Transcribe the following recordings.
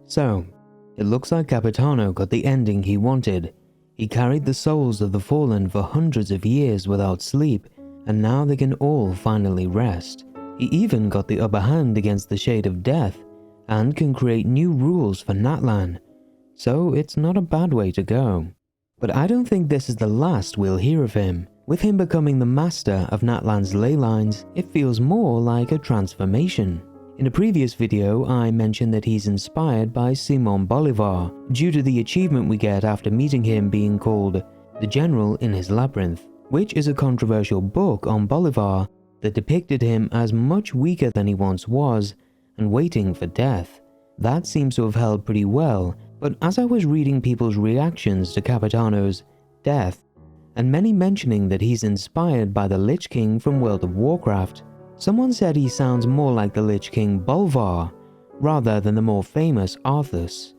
So, it looks like Capitano got the ending he wanted. He carried the souls of the fallen for hundreds of years without sleep, and now they can all finally rest. He even got the upper hand against the Shade of Death, and can create new rules for Natlan. So it's not a bad way to go. But I don't think this is the last we'll hear of him. With him becoming the master of Natlan's ley lines, it feels more like a transformation. In a previous video, I mentioned that he's inspired by Simon Bolivar, due to the achievement we get after meeting him being called the General in his Labyrinth, which is a controversial book on Bolivar that depicted him as much weaker than he once was and waiting for death. That seems to have held pretty well, but as I was reading people's reactions to Capitano's death, and many mentioning that he's inspired by the Lich King from World of Warcraft, someone said he sounds more like the Lich King Bolvar, rather than the more famous Arthas.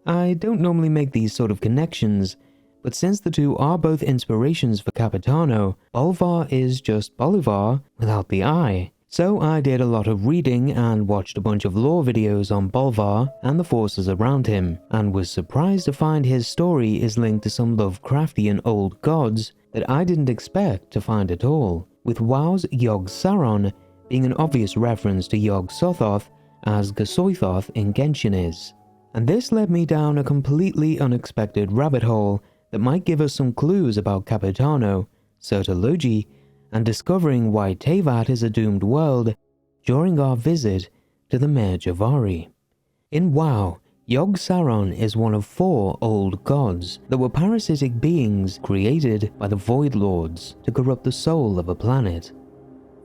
I don't normally make these sort of connections, but since the two are both inspirations for Capitano, Bolvar is just Bolivar without the I. So I did a lot of reading and watched a bunch of lore videos on Bolvar and the forces around him, and was surprised to find his story is linked to some Lovecraftian old gods that I didn't expect to find at all, with WoW's Yogg-Saron being an obvious reference to Yog-Sothoth as Gsoithoth in Genshin is. And this led me down a completely unexpected rabbit hole that might give us some clues about Capitano, Certology, and discovering why Teyvat is a doomed world during our visit to the Mare Javari. In WoW, Yogg-Saron is one of 4 old gods that were parasitic beings created by the Void Lords to corrupt the soul of a planet.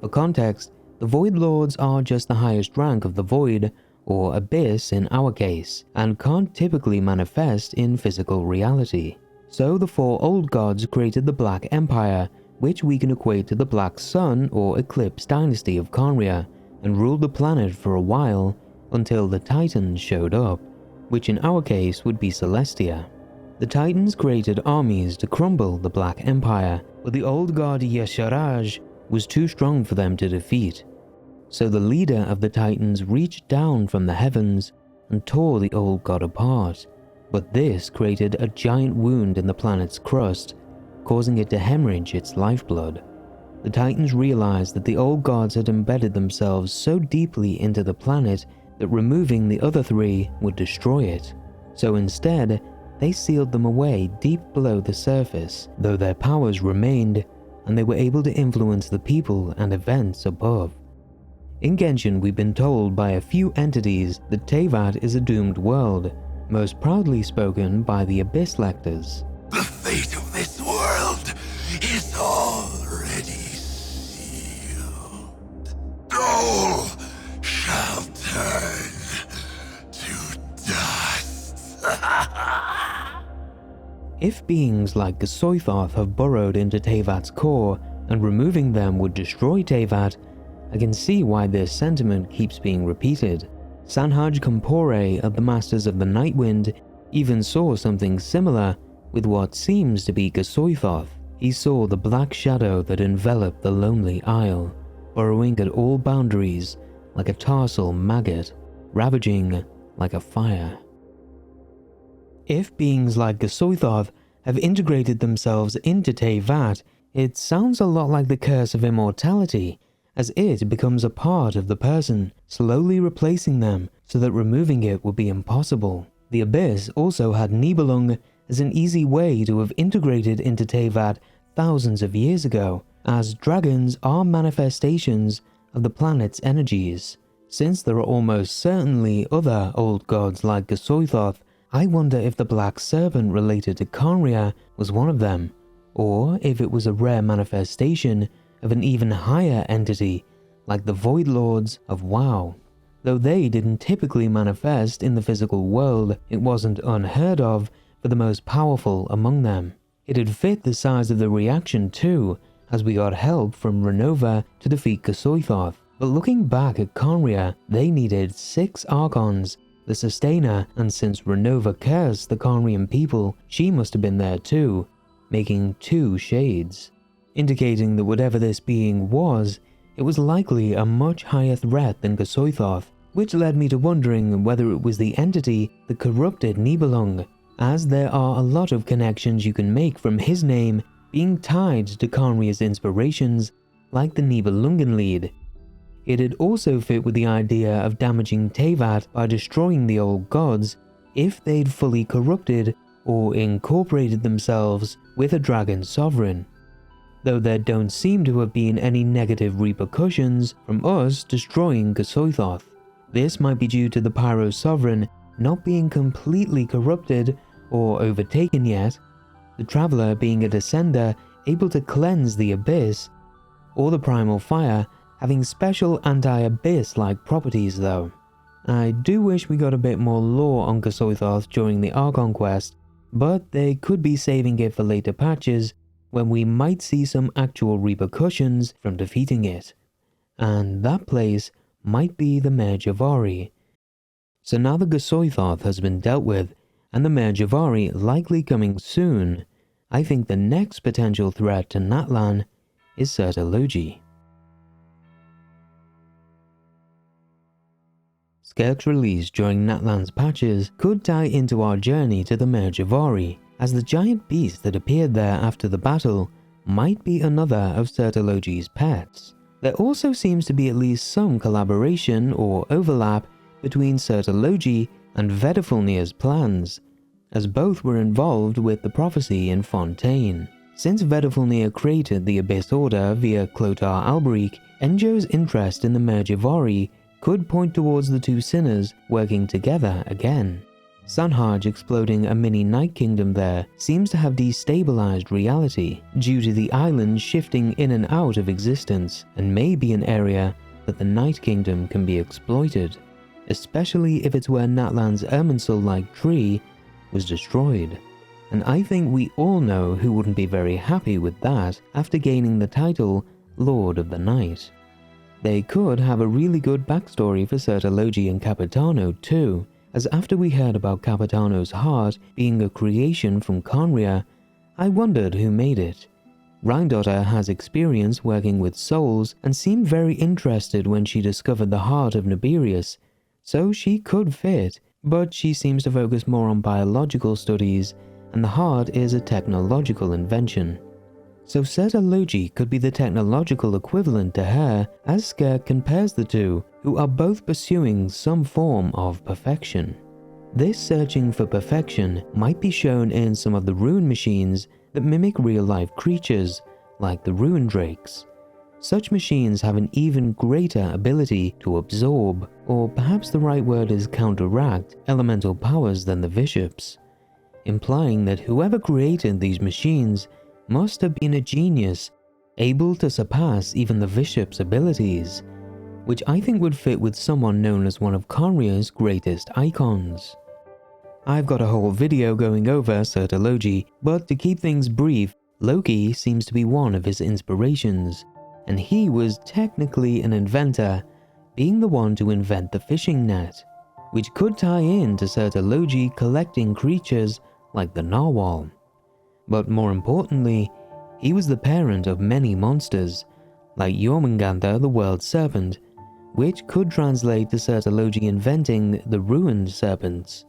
For context, the Void Lords are just the highest rank of the Void, or Abyss in our case, and can't typically manifest in physical reality. So the 4 old gods created the Black Empire, which we can equate to the Black Sun or Eclipse dynasty of Khaenri'ah, and ruled the planet for a while until the Titans showed up, which in our case would be Celestia. The Titans created armies to crumble the Black Empire, but the old god Y'Shaarj was too strong for them to defeat. So the leader of the Titans reached down from the heavens and tore the old god apart, but this created a giant wound in the planet's crust, causing it to hemorrhage its lifeblood. The Titans realized that the old gods had embedded themselves so deeply into the planet that removing the other 3 would destroy it. So instead, they sealed them away deep below the surface, though their powers remained, and they were able to influence the people and events above. In Genshin, we've been told by a few entities that Teyvat is a doomed world, most proudly spoken by the Abyss Lectors. The fate of this world is already sealed. All shall turn to dust. If beings like Gsoithoth have burrowed into Teyvat's core, and removing them would destroy Teyvat, I can see why this sentiment keeps being repeated. Sanhaj Kampore of the Masters of the Nightwind even saw something similar with what seems to be Gsoithoth. He saw the black shadow that enveloped the lonely isle, burrowing at all boundaries like a tarsal maggot, ravaging like a fire. If beings like Gsoithoth have integrated themselves into Teyvat, it sounds a lot like the curse of immortality, as it becomes a part of the person, slowly replacing them so that removing it would be impossible. The Abyss also had Nibelung as an easy way to have integrated into Teyvat thousands of years ago, as dragons are manifestations of the planet's energies. Since there are almost certainly other old gods like Gsoithoth, I wonder if the Black Serpent related to Khaenri'ah was one of them, or if it was a rare manifestation of an even higher entity like the Void Lords of WoW. Though they didn't typically manifest in the physical world, it wasn't unheard of for the most powerful among them. It had fit the size of the reaction too, as we got help from Renova to defeat Gsoithoth. But looking back at Khaenri'ah, they needed 6 Archons, the Sustainer, and since Renova cursed the Khaenri'an people, she must have been there too, making 2 shades, indicating that whatever this being was, it was likely a much higher threat than Gsoithoth, which led me to wondering whether it was the entity that corrupted Nibelung, as there are a lot of connections you can make from his name being tied to Khaenri'ah's inspirations, like the Nibelungenlied. It'd also fit with the idea of damaging Teyvat by destroying the old gods if they'd fully corrupted or incorporated themselves with a dragon sovereign, though there don't seem to have been any negative repercussions from us destroying Gsoithoth. This might be due to the Pyro Sovereign not being completely corrupted or overtaken yet, the Traveler being a descender able to cleanse the Abyss, or the Primal Fire having special anti-Abyss-like properties though. I do wish we got a bit more lore on Gsoithoth during the Archon quest, but they could be saving it for later patches when we might see some actual repercussions from defeating it. And that place might be the Mare Javari. So now that Gsoithoth has been dealt with, and the Mare Javari likely coming soon, I think the next potential threat to Natlan is Certology. Skirk's release during Natlan's patches could tie into our journey to the Mare Javari, as the giant beast that appeared there after the battle might be another of Certology's pets. There also seems to be at least some collaboration or overlap between Certology and Vedifilnir's plans, as both were involved with the prophecy in Fontaine. Since Vedifilnir created the Abyss Order via Clothar Alberic, Enjo's interest in the Mare Javari could point towards the two sinners working together again. Sanhaj exploding a mini Night Kingdom there seems to have destabilized reality due to the island shifting in and out of existence, and may be an area that the Night Kingdom can be exploited, especially if it's where Natlan's Irminsul-like tree was destroyed. And I think we all know who wouldn't be very happy with that after gaining the title Lord of the Night. They could have a really good backstory for Certology and Capitano too, as after we heard about Capitano's heart being a creation from Khaenri'ah, I wondered who made it. Rheindotter has experience working with souls and seemed very interested when she discovered the heart of Nibirius, so she could fit, but she seems to focus more on biological studies, and the heart is a technological invention. So Certology could be the technological equivalent to her, as Skirk compares the two, who are both pursuing some form of perfection. This searching for perfection might be shown in some of the rune machines that mimic real-life creatures, like the rune drakes. Such machines have an even greater ability to absorb, or perhaps the right word is counteract, elemental powers than the Vishops, implying that whoever created these machines must have been a genius, able to surpass even the Vishop's abilities, which I think would fit with someone known as one of Khaenri'ah's greatest icons. I've got a whole video going over Certology, but to keep things brief, Loki seems to be one of his inspirations, and he was technically an inventor, being the one to invent the fishing net, which could tie in to Certology collecting creatures like the narwhal. But more importantly, he was the parent of many monsters, like Jormungandr the World Serpent, which could translate to Certology inventing the Ruined Serpents.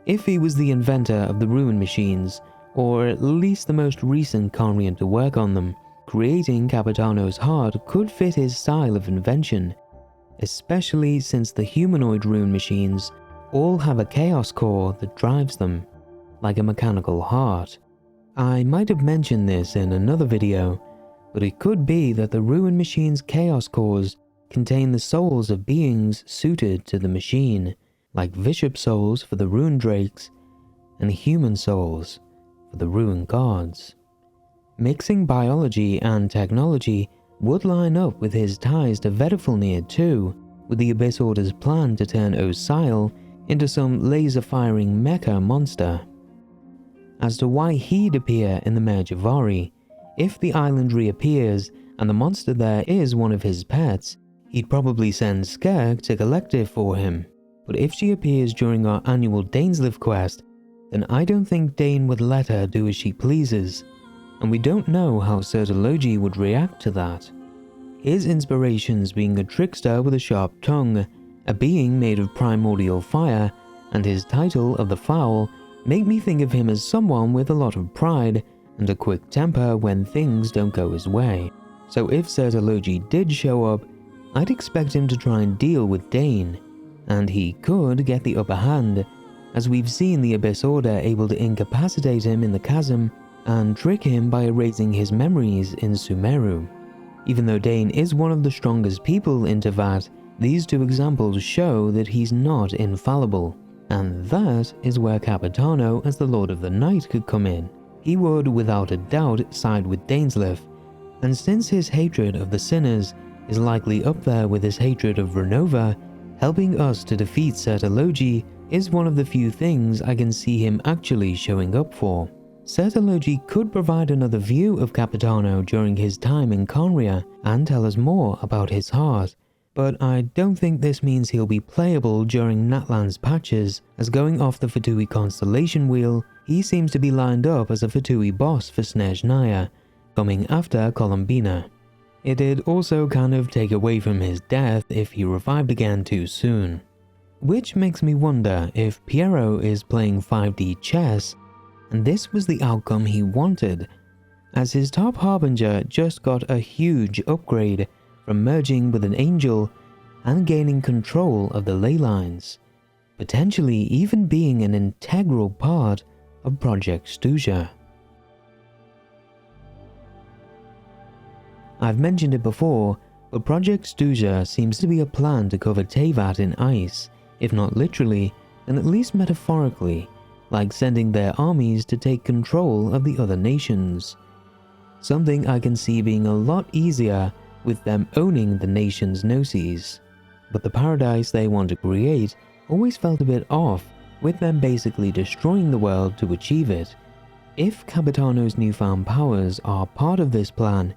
If he was the inventor of the Ruin Machines, or at least the most recent Khaenri'ah to work on them, creating Capitano's heart could fit his style of invention, especially since the humanoid Rune Machines all have a chaos core that drives them, like a mechanical heart. I might have mentioned this in another video, but it could be that the Ruin Machine's chaos cores contain the souls of beings suited to the machine, like Vishop souls for the Rune Drakes, and human souls for the Ruin Gods. Mixing biology and technology would line up with his ties to Vedifilnir too, with the Abyss Order's plan to turn Osial into some laser-firing mecha monster. As to why he'd appear in the Mare Javari, if the island reappears and the monster there is one of his pets, he'd probably send Skirk to collect it for him. But if she appears during our annual Dainsleif quest, then I don't think Dane would let her do as she pleases, and we don't know how Certology would react to that. His inspirations being a trickster with a sharp tongue, A being made of primordial fire, and his title of the Foul make me think of him as someone with a lot of pride and a quick temper when things don't go his way. So if Sertology did show up, I'd expect him to try and deal with Dane, and he could get the upper hand, as we've seen the Abyss Order able to incapacitate him in the chasm and trick him by erasing his memories in Sumeru. Even though Dane is one of the strongest people in Teyvat, these two examples show that he's not infallible, and that is where Capitano as the Lord of the Night could come in. He would without a doubt side with Dainsleif, and since his hatred of the sinners is likely up there with his hatred of Renova, helping us to defeat Sertology is one of the few things I can see him actually showing up for. Sertology could provide another view of Capitano during his time in Khaenri'ah and tell us more about his heart, but I don't think this means he'll be playable during Natlan's patches, as going off the Fatui constellation wheel, he seems to be lined up as a Fatui boss for Snezhnaya, coming after Columbina. It'd also kind of take away from his death if he revived again too soon. Which makes me wonder if Piero is playing 5D chess, and this was the outcome he wanted, as his top Harbinger just got a huge upgrade from merging with an angel and gaining control of the ley lines, potentially even being an integral part of Project Stuzha. I've mentioned it before, but Project Stuzha seems to be a plan to cover Teyvat in ice, if not literally, then at least metaphorically, like sending their armies to take control of the other nations. Something I can see being a lot easier with them owning the nation's gnosis, but the paradise they want to create always felt a bit off, with them basically destroying the world to achieve it. If Capitano's newfound powers are part of this plan,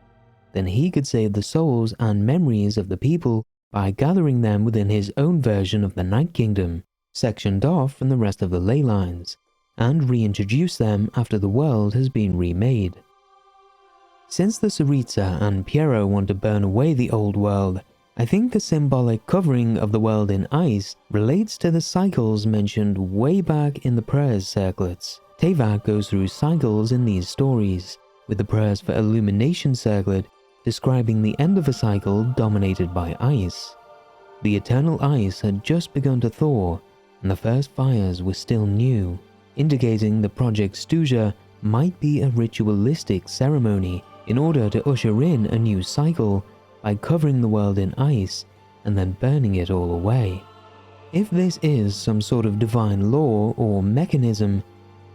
then he could save the souls and memories of the people by gathering them within his own version of the Night Kingdom, sectioned off from the rest of the ley lines, and reintroduce them after the world has been remade. Since the Tsaritsa and Piero want to burn away the old world, I think the symbolic covering of the world in ice relates to the cycles mentioned way back in the prayers circlets. Teyvat goes through cycles in these stories, with the prayers for Illumination circlet describing the end of a cycle dominated by ice. The eternal ice had just begun to thaw, and the first fires were still new, indicating the Project Stuzha might be a ritualistic ceremony in order to usher in a new cycle by covering the world in ice and then burning it all away. If this is some sort of divine law or mechanism,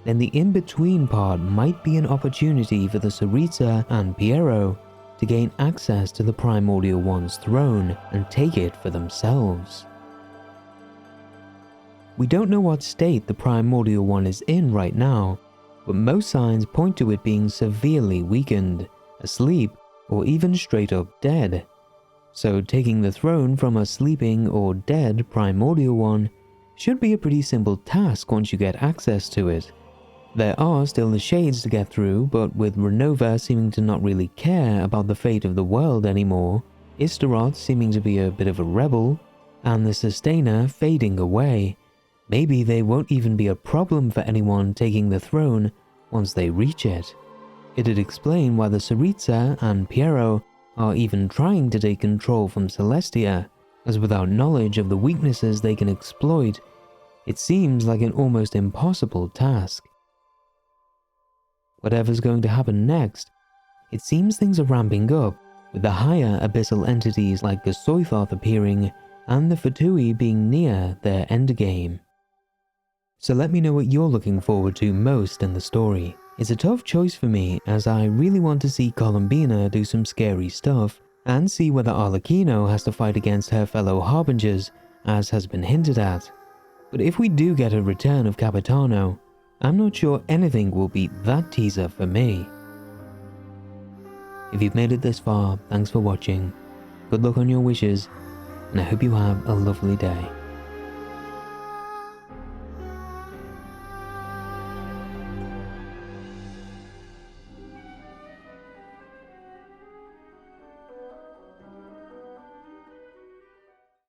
then the in-between part might be an opportunity for the Tsaritsa and Piero to gain access to the Primordial One's throne and take it for themselves. We don't know what state the Primordial One is in right now, but most signs point to it being severely weakened, asleep, or even straight up dead. So taking the throne from a sleeping or dead Primordial One should be a pretty simple task once you get access to it. There are still the shades to get through, but with Renova seeming to not really care about the fate of the world anymore, Istaroth seeming to be a bit of a rebel, and the Sustainer fading away, maybe they won't even be a problem for anyone taking the throne once they reach it. It'd explain why the Tsaritsa and Piero are even trying to take control from Celestia, as without knowledge of the weaknesses they can exploit, it seems like an almost impossible task. Whatever's going to happen next, it seems things are ramping up, with the higher abyssal entities like the Soithoth appearing and the Fatui being near their endgame. So let me know what you're looking forward to most in the story. It's a tough choice for me, as I really want to see Columbina do some scary stuff and see whether Arlecchino has to fight against her fellow Harbingers, as has been hinted at. But if we do get a return of Capitano, I'm not sure anything will beat that teaser for me. If you've made it this far, thanks for watching. Good luck on your wishes, and I hope you have a lovely day.